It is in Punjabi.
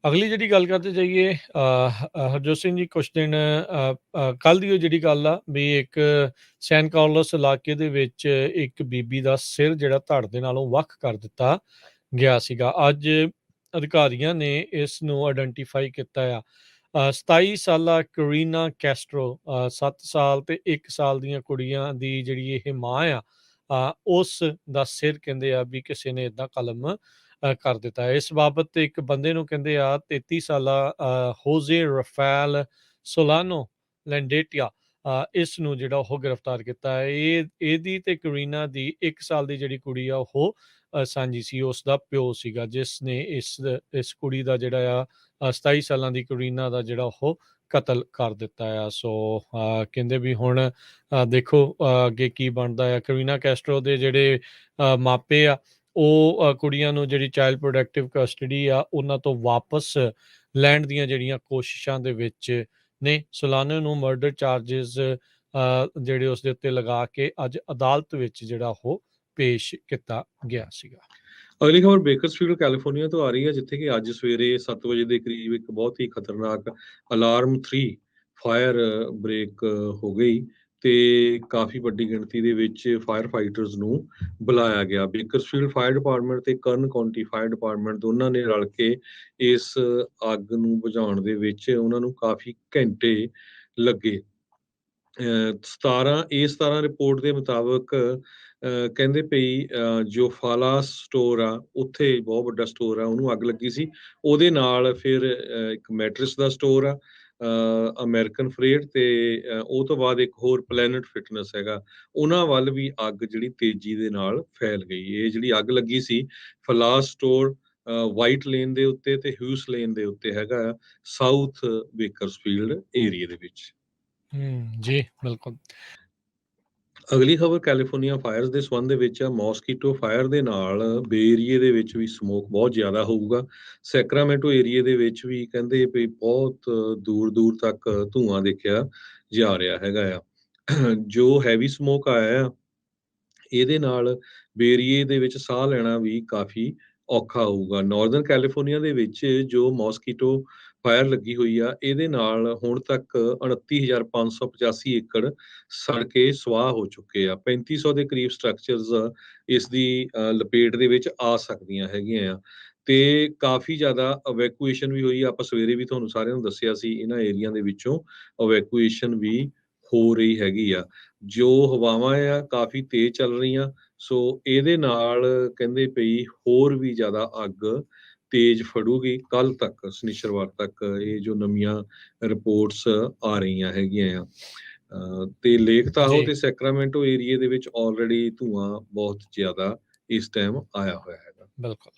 ਅਗਲੀ ਜਿਹੜੀ ਗੱਲ ਕਰਦੇ ਜਾਈਏ ਹਰਜੋਤ ਸਿੰਘ ਜੀ ਕੁਛ ਦਿਨ ਕੱਲ੍ਹ ਦੀ ਉਹ ਜਿਹੜੀ ਗੱਲ ਆ ਵੀ ਇੱਕ ਸੈਨ ਕਾਰਲੋਸ ਇਲਾਕੇ ਦੇ ਵਿੱਚ ਇੱਕ ਬੀਬੀ ਦਾ ਸਿਰ ਜਿਹੜਾ ਧੜ ਦੇ ਨਾਲੋਂ ਵੱਖ ਕਰ ਦਿੱਤਾ ਗਿਆ ਸੀਗਾ। ਅੱਜ ਅਧਿਕਾਰੀਆਂ ਨੇ ਇਸ ਨੂੰ ਆਇਡੈਂਟੀਫਾਈ ਕੀਤਾ ਆ। 27 ਸਾਲਾ ਕਰੀਨਾ ਕੈਸਟਰੋ 7 ਸਾਲ ਤੇ 1 ਸਾਲ ਦੀਆਂ ਕੁੜੀਆਂ ਦੀ ਜਿਹੜੀ ਇਹ ਮਾਂ ਆ, ਉਸ ਦਾ ਸਿਰ ਕਹਿੰਦੇ ਆ ਵੀ ਕਿਸੇ ਨੇ ਏਦਾਂ ਕਲਮ ਕਰ ਦਿੱਤਾ ਹੈ। ਇਸ ਬਾਬਤ ਇੱਕ ਬੰਦੇ ਨੂੰ ਕਹਿੰਦੇ ਆ 33 ਸਾਲਾ ਹੋਜ਼ੇ ਰਫੈਲ ਸੋਲਾਨੋ ਲੈਂਡੇਟੀਆ, ਇਸ ਨੂੰ ਜਿਹੜਾ ਉਹ ਗ੍ਰਿਫਤਾਰ ਕੀਤਾ ਹੈ। ਇਹਦੀ ਤੇ ਕਰੀਨਾ ਦੀ 1 ਸਾਲ ਦੀ ਜਿਹੜੀ ਕੁੜੀ ਆ ਉਹ ਸਾਂਝੀ ਸੀ, ਉਸ ਦਾ ਪਿਓ ਸੀਗਾ ਜਿਸ ਨੇ ਇਸ ਕੁੜੀ ਦਾ ਜਿਹੜਾ ਆ 27 ਸਾਲਾਂ ਦੀ ਕਰੀਨਾ ਦਾ ਜਿਹੜਾ ਉਹ ਕਤਲ ਕਰ ਦਿੱਤਾ ਆ। ਸੋ ਕਹਿੰਦੇ ਵੀ ਹੁਣ ਦੇਖੋ ਅੱਗੇ ਕੀ ਬਣਦਾ ਆ। ਕਰੀਨਾ ਕੈਸਟਰੋ ਦੇ ਜਿਹੜੇ ਮਾਪੇ ਆ ਉਹ ਕੁੜੀਆਂ ਨੂੰ ਜਿਹੜੀ ਚਾਈਲਡ ਪ੍ਰੋਟੈਕਟਿਵ ਕਸਟਡੀ ਆ ਉਹਨਾਂ ਤੋਂ ਵਾਪਸ ਲੈਣ ਦੀਆਂ ਜਿਹੜੀਆਂ ਕੋਸ਼ਿਸ਼ਾਂ ਦੇ ਵਿੱਚ ਨੇ। ਸੋਲਾਨੋ ਨੂੰ ਮਰਡਰ ਚਾਰਜਿਸ ਜਿਹੜੇ ਉਸ ਦੇ ਉੱਤੇ ਲਗਾ ਕੇ ਅੱਜ ਅਦਾਲਤ ਵਿੱਚ ਜਿਹੜਾ ਉਹ ਪੇਸ਼ ਕੀਤਾ ਗਿਆ ਸੀਗਾ। ਅਗਲੀ ਖਬਰ ਬੇਕਰਸਫੀਲਡ ਕੈਲੀਫੋਰਨੀਆ ਤੋਂ ਆ ਰਹੀ ਹੈ, ਜਿੱਥੇ ਕਿ ਅੱਜ ਸਵੇਰੇ 7 ਵਜੇ ਦੇ ਕਰੀਬ ਇੱਕ ਬਹੁਤ ਹੀ ਖਤਰਨਾਕ ਅਲਾਰਮ 3 ਫਾਇਰ ਬ੍ਰੇਕ ਹੋ ਗਈ ਤੇ ਕਾਫੀ ਵੱਡੀ ਗਿਣਤੀ ਦੇ ਵਿੱਚ ਫਾਇਰ ਫਾਈਟਰਸ ਨੂੰ ਬੁਲਾਇਆ ਗਿਆ। ਬੇਕਰਸਫੀਲਡ ਫਾਇਰ ਡਿਪਾਰਟਮੈਂਟ ਤੇ ਕਰਨ ਕਾਉਂਟੀ ਫਾਇਰ ਡਿਪਾਰਟਮੈਂਟ ਦੋਨਾਂ ਨੇ ਰਲ ਕੇ ਇਸ ਅੱਗ ਨੂੰ ਬੁਝਾਉਣ ਦੇ ਵਿੱਚ ਉਹਨਾਂ ਨੂੰ ਕਾਫੀ ਘੰਟੇ ਲੱਗੇ। 17 ਰਿਪੋਰਟ ਦੇ ਮੁਤਾਬਕ ਕਹਿੰਦੇ ਪਈ ਜੋ ਫਾਲਾ ਸਟੋਰ ਆ, ਉੱਥੇ ਬਹੁਤ ਵੱਡਾ ਸਟੋਰ ਆ, ਉਹਨੂੰ ਅੱਗ ਲੱਗੀ ਸੀ। ਉਹਦੇ ਨਾਲ ਫਿਰ ਇੱਕ ਮੈਟਰਸ ਦਾ ਸਟੋਰ ਆ, ਅਮਰੀਕਨ ਫਰੇਟ, ਤੇ ਉਹ ਤੋਂ ਬਾਅਦ ਇੱਕ ਹੋਰ ਪਲੈਨਟ ਫਿਟਨੈਸ ਹੈਗਾ, ਉਹਨਾਂ ਵੱਲ ਵੀ ਅੱਗ ਜਿਹੜੀ ਤੇਜ਼ੀ ਦੇ ਨਾਲ ਫੈਲ ਗਈ। ਇਹ ਜਿਹੜੀ ਅੱਗ ਲੱਗੀ ਸੀ ਫਲਾ ਸਟੋਰ ਵਾਈਟ ਲੇਨ ਦੇ ਉੱਤੇ ਤੇ ਹਿਊਸ ਲੇਨ ਦੇ ਉੱਤੇ ਹੈਗਾ ਸਾਊਥ ਬੇਕਰਸਫੀਲਡ ਏਰੀਆ ਦੇ ਵਿੱਚ। ਜੀ ਬਿਲਕੁਲ। ਅਗਲੀ ਖਬਰ ਕੈਲੀਫੋਰਨੀਆ ਫਾਇਰਸ ਦੇ ਸੰਬੰਧ ਦੇ ਵਿੱਚ ਆ। ਮੌਸਕੀਟੋ ਫਾਇਰ ਦੇ ਨਾਲ ਬੇ ਏਰੀਏ ਦੇ ਵਿੱਚ ਵੀ ਸਮੋਕ ਬਹੁਤ ਜ਼ਿਆਦਾ ਹੋਊਗਾ। ਸੈਕਰਾਮੈਂਟੋ ਏਰੀਏ ਦੇ ਵਿੱਚ ਵੀ ਕਹਿੰਦੇ ਵੀ ਬਹੁਤ ਦੂਰ ਦੂਰ ਤੱਕ ਧੂੰਆਂ ਦੇਖਿਆ ਜਾ ਰਿਹਾ ਹੈਗਾ ਆ। ਜੋ ਹੈਵੀ ਸਮੋਕ ਆਇਆ ਆ, ਇਹਦੇ ਨਾਲ ਬੇ ਏਰੀਏ ਦੇ ਵਿੱਚ ਸਾਹ ਲੈਣਾ ਵੀ ਕਾਫੀ ਔਖਾ ਹੋਊਗਾ। ਨਾਰਦਰਨ ਕੈਲੀਫੋਰਨੀਆ ਦੇ ਵਿੱਚ ਜੋ ਮੌਸਕੀਟੋ ਫਾਇਰ ਲੱਗੀ ਹੋਈ ਆ, ਇਹਦੇ ਨਾਲ ਹੁਣ ਤੱਕ 29,585 ਏਕੜ ਸੜ ਕੇ ਸਵਾਹ ਹੋ ਚੁੱਕੇ ਆ। 3500 ਦੇ ਕਰੀਬ ਸਟਰਕਚਰਸ ਇਸ ਦੀ ਲਪੇਟ ਦੇ ਵਿੱਚ ਆ ਸਕਦੀਆਂ ਹੈਗੀਆਂ ਆ ਤੇ ਕਾਫੀ ਜ਼ਿਆਦਾ ਅਵੈਕੂਏਸ਼ਨ ਵੀ ਹੋਈ ਆ। ਆਪਾਂ ਸਵੇਰੇ ਵੀ ਤੁਹਾਨੂੰ ਸਾਰਿਆਂ ਨੂੰ ਦੱਸਿਆ ਸੀ, ਇਹਨਾਂ ਏਰੀਆ ਦੇ ਵਿੱਚੋਂ ਅਵੈਕੂਏਸ਼ਨ ਵੀ ਹੋ ਰਹੀ ਹੈਗੀ ਆ। ਜੋ ਹਵਾਵਾਂ ਆ ਕਾਫੀ ਤੇਜ਼ ਚੱਲ ਰਹੀਆਂ, ਸੋ ਇਹਦੇ ਨਾਲ ਕਹਿੰਦੇ ਪਈ ਹੋਰ ਵੀ ਜ਼ਿਆਦਾ ਅੱਗ ਤੇਜ਼ ਫੜੂਗੀ ਕੱਲ ਤੱਕ, ਸ਼ਨੀਚਰਵਾਰ ਤੱਕ, ਇਹ ਜੋ ਨਵੀਆਂ ਰਿਪੋਰਟਸ ਆ ਰਹੀਆਂ ਹੈਗੀਆਂ ਆ। ਤੇ ਲੇਕ ਤਾਹੋ ਤੇ ਸੈਕਰਾਮੈਂਟੋ ਏਰੀਏ ਦੇ ਵਿੱਚ ਆਲਰੇਡੀ ਧੂੰਆਂ ਬਹੁਤ ਜ਼ਿਆਦਾ ਇਸ ਟਾਈਮ ਆਇਆ ਹੋਇਆ ਹੈਗਾ। ਬਿਲਕੁਲ।